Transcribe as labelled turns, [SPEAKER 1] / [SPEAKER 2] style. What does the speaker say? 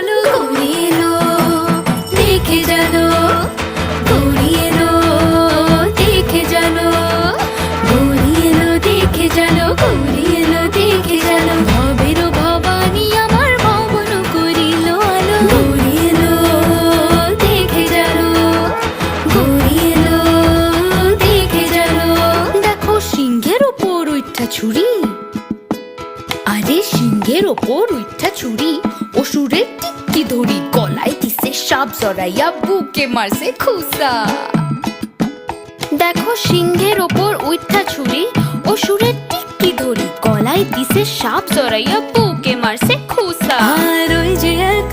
[SPEAKER 1] জানো গৌরী এলো, দেখে জানো গৌরী এলো, দেখে জানো গৌরী এলো, দেখে জানো গৌরী এলো, দেখে জানো ভবের ভবানী আমার ভবন করিল আলো। গৌরী এলো, দেখে জানো গৌরী এলো, দেখে জানো। দেখো সিংহের ওপর উঠা ছুরি, আরে সিংহের ওপর উঠা ছুরি, অসুরের টিক্কি ধরি, গলায় দিছে সাপ জড়াইয়া, বুকে মারছে খুসা। দেখো সিংহের ওপর উঠা ছুরি, অসুরের টিক্কি ধরি, গলায় দিছে সাপ জড়াইয়া, বুকে মারছে খুসা। আর ওই যে এক